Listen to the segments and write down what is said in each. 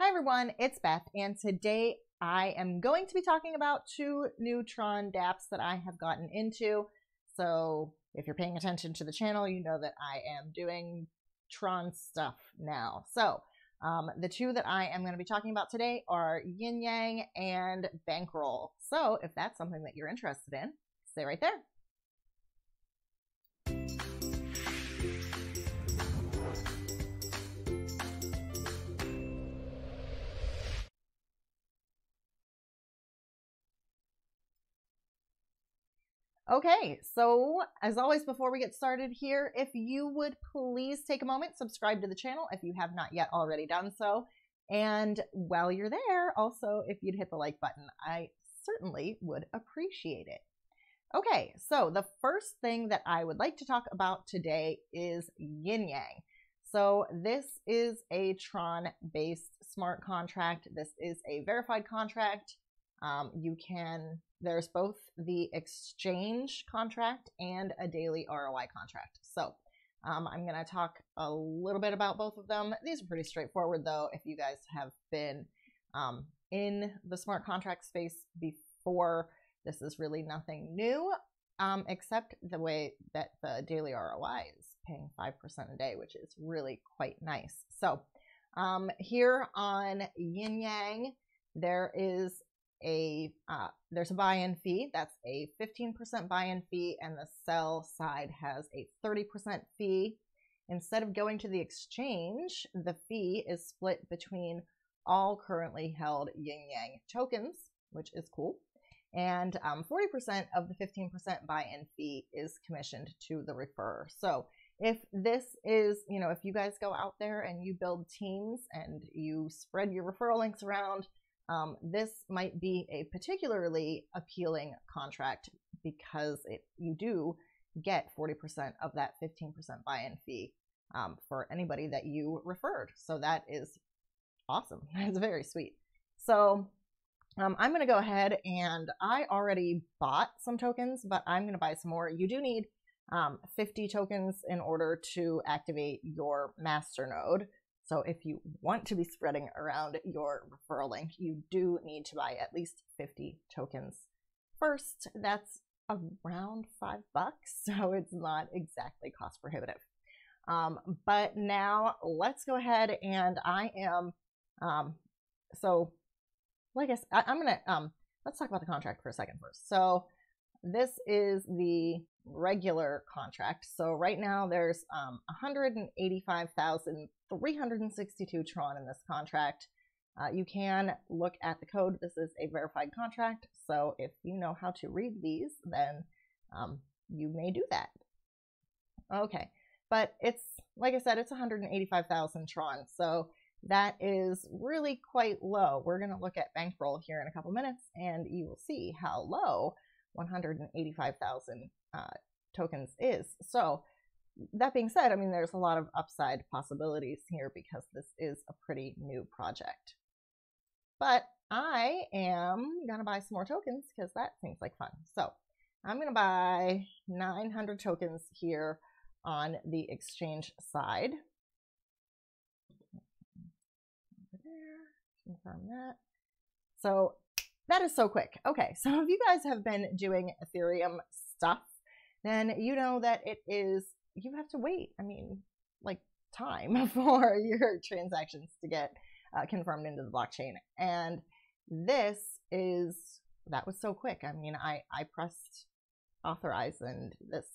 Hi everyone, it's Beth, and today I am going to be talking about two new Tron DApps that I have gotten into. So if you're paying attention to the channel, you know that I am doing Tron stuff now. So the two that I am going to be talking about today are Yin Yang and Bankroll. So if that's something that you're interested in, stay right there. Okay, so as always, before we get started here, if you would please take a moment, subscribe to the channel if you have not yet already done so. And while you're there, also, if you'd hit the like button, I certainly would appreciate it. Okay, so the first thing that I would like to talk about today is Yin Yang. So this is a Tron-based smart contract. This is a verified contract. There's both the exchange contract and a daily ROI contract. So I'm going to talk a little bit about both of them. These are pretty straightforward though. If you guys have been in the smart contract space before, this is really nothing new, except the way that the daily ROI is paying 5% a day, which is really quite nice. So here on Yin Yang, there's a buy-in fee. That's a 15% buy-in fee, and the sell side has a 30% fee. Instead of going to the exchange, the fee is split between all currently held Yin Yang tokens, which is cool. And 40% of the 15% buy-in fee is commissioned to the referrer. So if this is, if you guys go out there and you build teams and you spread your referral links around, this might be a particularly appealing contract because you do get 40% of that 15% buy-in fee for anybody that you referred. So that is awesome. That's very sweet. So I'm going to go ahead, and I already bought some tokens, but I'm going to buy some more. You do need 50 tokens in order to activate your master node. So if you want to be spreading around your referral link, you do need to buy at least 50 tokens first. That's around $5, so it's not exactly cost prohibitive. But now let's go ahead, and I am, so like I said, I'm gonna, let's talk about the contract for a second first. So this is the regular contract. So right now there's 185,362 Tron in this contract. You can look at the code. This is a verified contract. So if you know how to read these, then you may do that. Okay, but it's, like I said, it's 185,000 Tron. So that is really quite low. We're going to look at Bankroll here in a couple minutes, and you will see how low 185,000 tokens is. So that being said, I mean, there's a lot of upside possibilities here because this is a pretty new project. But I am going to buy some more tokens because that seems like fun. So I'm going to buy 900 tokens here on the exchange side. Over there, confirm that. So that is so quick. Okay, so if you guys have been doing Ethereum stuff, then you know that you have to wait, like time for your transactions to get confirmed into the blockchain. And that was so quick. I mean, I pressed authorize and this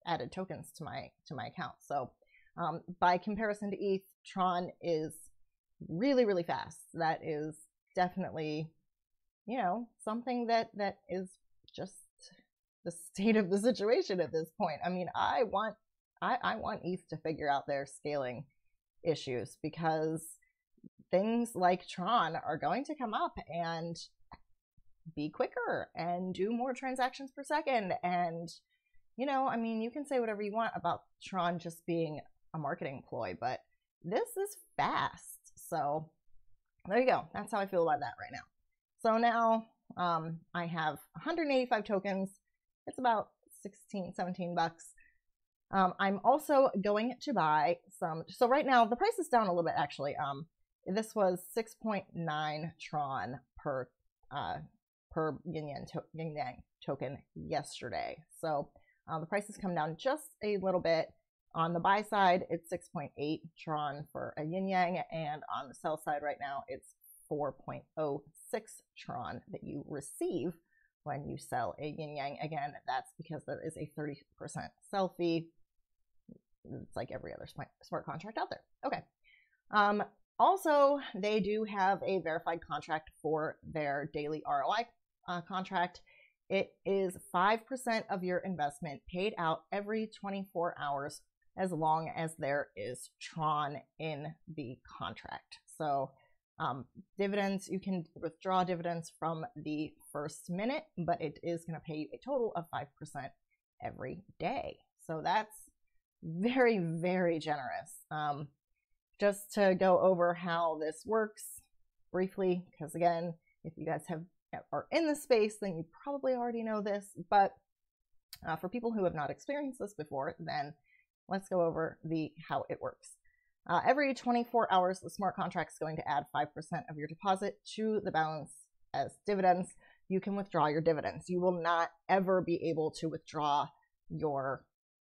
added tokens to my account. So by comparison to ETH, Tron is really, really fast. That is definitely, something that is just the state of the situation at this point. I mean, I want ETH to figure out their scaling issues because things like Tron are going to come up and be quicker and do more transactions per second. And, you can say whatever you want about Tron just being a marketing ploy, but this is fast. So there you go. That's how I feel about that right now. So now I have 185 tokens. It's about 16, 17 bucks. I'm also going to buy some. So right now the price is down a little bit actually. This was 6.9 Tron per Yin Yang token yesterday. So the price has come down just a little bit. On the buy side, it's 6.8 Tron for a Yin Yang, and on the sell side right now, it's 4.06 Tron that you receive when you sell a Yin Yang. Again, that's because there is a 30% sell fee. It's like every other smart contract out there. Okay. Also, they do have a verified contract for their daily ROI contract. It is 5% of your investment paid out every 24 hours as long as there is Tron in the contract. So dividends, you can withdraw dividends from the first minute, but it is going to pay you a total of 5% every day. So that's very, very generous. Just to go over how this works briefly, because again, if you guys are in the space, then you probably already know this, but for people who have not experienced this before, then let's go over how it works. Every 24 hours, the smart contract is going to add 5% of your deposit to the balance as dividends. You can withdraw your dividends. You will not ever be able to withdraw your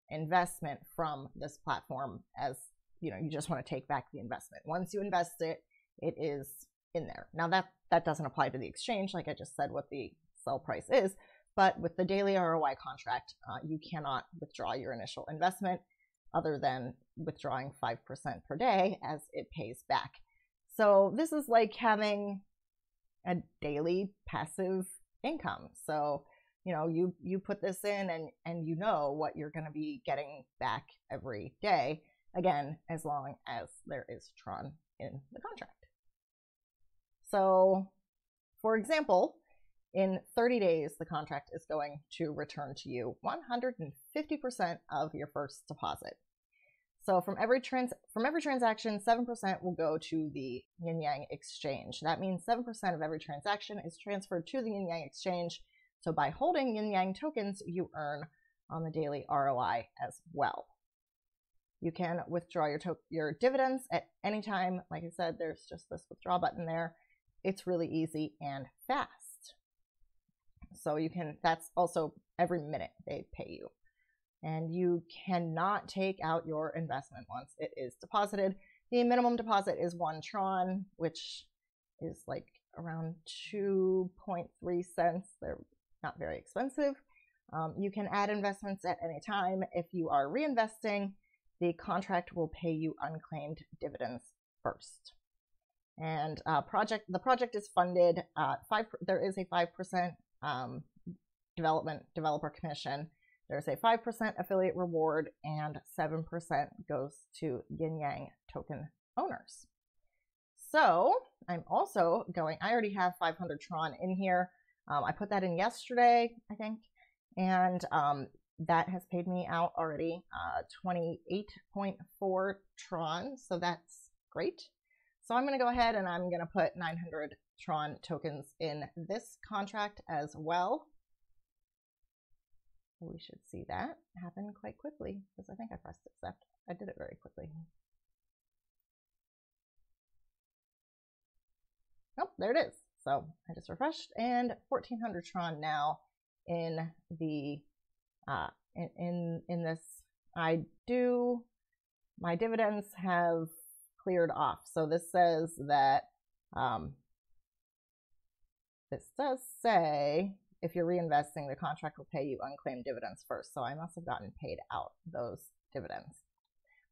investment from this platform as you just want to take back the investment. Once you invest it, it is in there. Now that doesn't apply to the exchange, like I just said what the sell price is, but with the daily ROI contract, you cannot withdraw your initial investment other than withdrawing 5% per day as it pays back. So this is like having a daily passive income. So you put this in and you know what you're going to be getting back every day. Again, as long as there is Tron in the contract. So, for example, in 30 days, the contract is going to return to you 150% of your first deposit. So from every transaction, 7% will go to the Yin Yang exchange. That means 7% of every transaction is transferred to the Yin Yang exchange. So by holding Yin Yang tokens, you earn on the daily ROI as well. You can withdraw your dividends at any time. Like I said, there's just this withdraw button there. It's really easy and fast. So that's also every minute they pay you. And you cannot take out your investment once it is deposited. The minimum deposit is 1 Tron, which is like around 2.3 cents. They're not very expensive. You can add investments at any time. If you are reinvesting, the contract will pay you unclaimed dividends first. And the project is funded. There is a 5% developer commission. There's a 5% affiliate reward, and 7% goes to Yin Yang token owners. So I'm also I already have 500 Tron in here. I put that in yesterday, I think, and that has paid me out already 28.4 Tron, so that's great. So I'm going to go ahead and I'm going to put 900 Tron tokens in this contract as well. We should see that happen quite quickly because I think I pressed accept. I did it very quickly. Oh, there it is. So I just refreshed, and 1400 Tron now in the in this. My dividends have cleared off. So this says that this does say if you're reinvesting, the contract will pay you unclaimed dividends first. So I must have gotten paid out those dividends.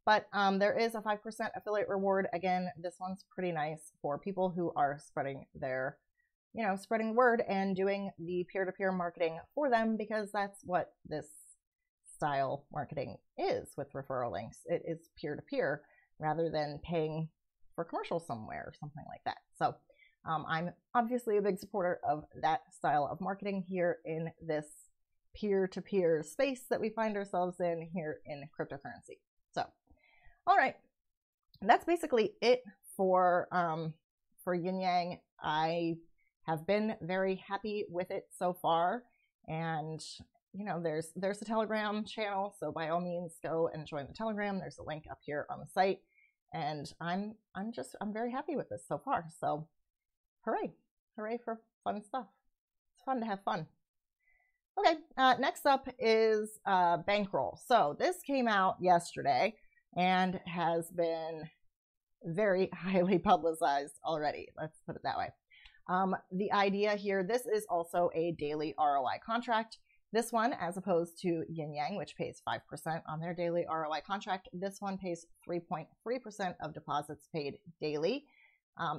But there is a 5% affiliate reward. Again, this one's pretty nice for people who are spreading their, spreading the word and doing the peer-to-peer marketing for them, because that's what this style marketing is with referral links. It is peer-to-peer rather than paying for commercials somewhere or something like that. So I'm obviously a big supporter of that style of marketing here in this peer-to-peer space that we find ourselves in here in cryptocurrency. So, all right, that's basically it for Yin Yang. I have been very happy with it so far, and there's a Telegram channel, so by all means go and join the Telegram. There's a link up here on the site. and I'm very happy with this so far. So hooray for fun stuff. It's fun to have fun. Okay, next up is Bankroll. So this came out yesterday and has been very highly publicized already. Let's put it that way. The idea here, this is also a daily ROI contract. This one, as opposed to Yin Yang, which pays 5% on their daily ROI contract, this one pays 3.3% of deposits paid daily.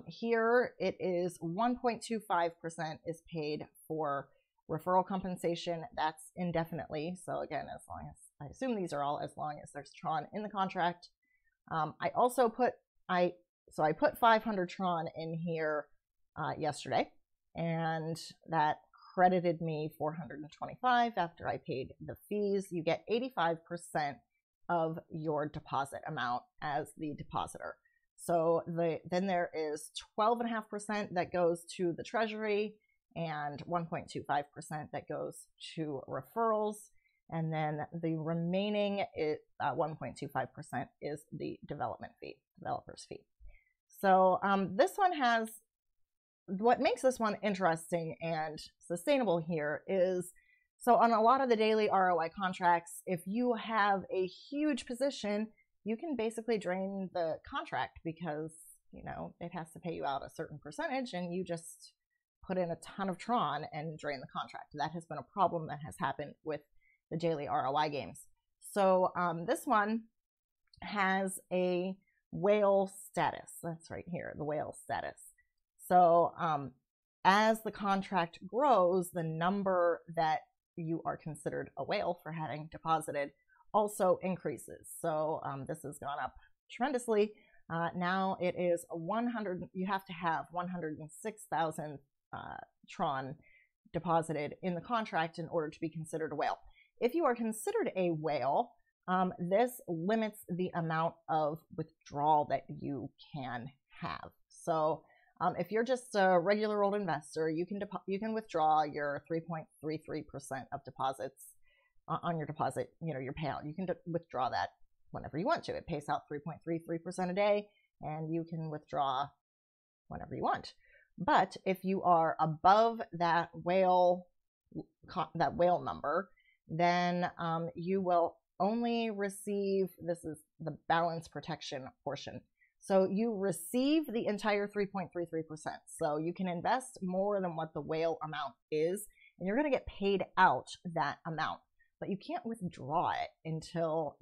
Here it is 1.25% is paid for referral compensation. That's indefinitely. So again, as long as, I assume these are all as long as there's Tron in the contract. I also put, I put 500 Tron in here yesterday, and that credited me 425 after I paid the fees. You get 85% of your deposit amount as the depositor. So then there is 12.5% that goes to the treasury and 1.25% that goes to referrals. And then the remaining 1.25% is the development fee, developer's fee. So this one has, what makes this one interesting and sustainable here is, so on a lot of the daily ROI contracts, if you have a huge position, you can basically drain the contract because, you know, it has to pay you out a certain percentage, and you just put in a ton of Tron and drain the contract. That has been a problem that has happened with the daily ROI games. So this one has a whale status. That's right here, the whale status. So as the contract grows, the number that you are considered a whale for having deposited also increases. So this has gone up tremendously. Now it is 100, you have to have 106,000 Tron deposited in the contract in order to be considered a whale. If you are considered a whale, this limits the amount of withdrawal that you can have. So if you're just a regular old investor, you can withdraw your 3.33% of deposits on your deposit, you know, your payout. You can withdraw that whenever you want to. It pays out 3.33% a day, and you can withdraw whenever you want. But if you are above that whale number, then you will only receive, this is the balance protection portion. So you receive the entire 3.33%. So you can invest more than what the whale amount is, and you're going to get paid out that amount. But you can't withdraw it until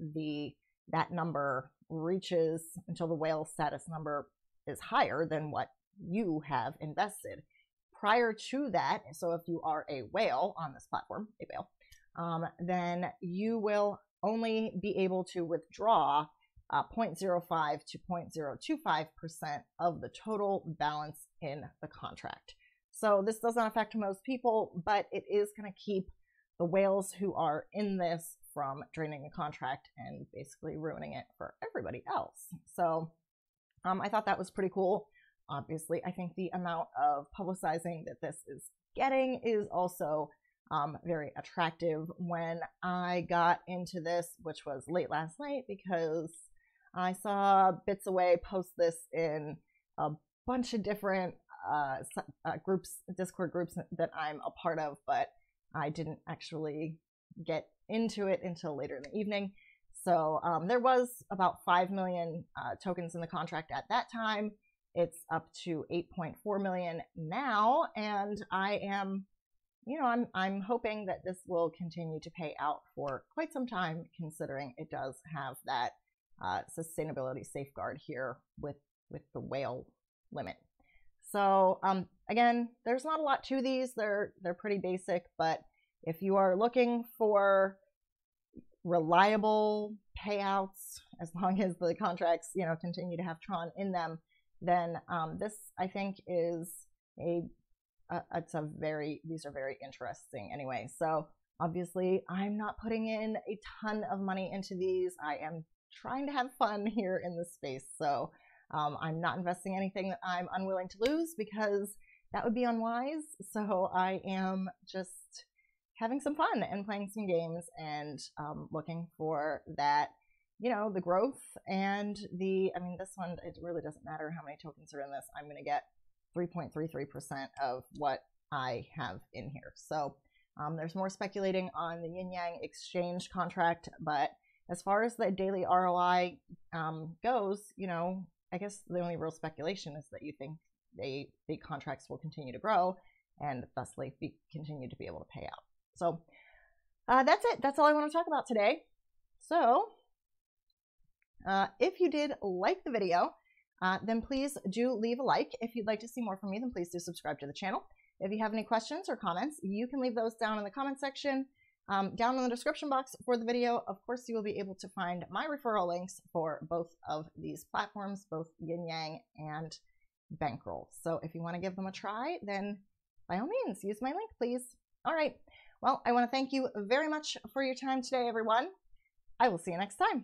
that number reaches, until the whale status number is higher than what you have invested. Prior to that, so if you are a whale on this platform, a whale, then you will only be able to withdraw 0.05 to 0.025% of the total balance in the contract. So this doesn't affect most people, but it is going to keep the whales who are in this from draining the contract and basically ruining it for everybody else. So I thought that was pretty cool. Obviously, I think the amount of publicizing that this is getting is also very attractive. When I got into this, which was late last night, because I saw Bits Away post this in a bunch of different groups, Discord groups that I'm a part of, but I didn't actually get into it until later in the evening. So there was about 5 million tokens in the contract at that time. It's up to 8.4 million now, and I am, you know, I'm hoping that this will continue to pay out for quite some time, considering it does have that sustainability safeguard here with the whale limit. So again, there's not a lot to these. They're pretty basic, but if you are looking for reliable payouts, as long as the contracts, you know, continue to have Tron in them, then this, I think, is these are very interesting anyway. So obviously I'm not putting in a ton of money into these. I am trying to have fun here in this space. So I'm not investing anything that I'm unwilling to lose, because that would be unwise. So I am just having some fun and playing some games and looking for that you know, the growth and the, I mean, this one, it really doesn't matter how many tokens are in this. I'm going to get 3.33% of what I have in here. So there's more speculating on the Yin Yang exchange contract, but as far as the daily ROI goes, you know, I guess the only real speculation is that you think the contracts will continue to grow and thusly continue to be able to pay out. So that's it. That's all I want to talk about today. So if you did like the video, then please do leave a like. If you'd like to see more from me, then please do subscribe to the channel. If you have any questions or comments, you can leave those down in the comment section, down in the description box for the video. Of course, you will be able to find my referral links for both of these platforms, both Yin Yang and Bankroll. So if you want to give them a try, then by all means, use my link, please. All right. Well, I want to thank you very much for your time today, everyone. I will see you next time.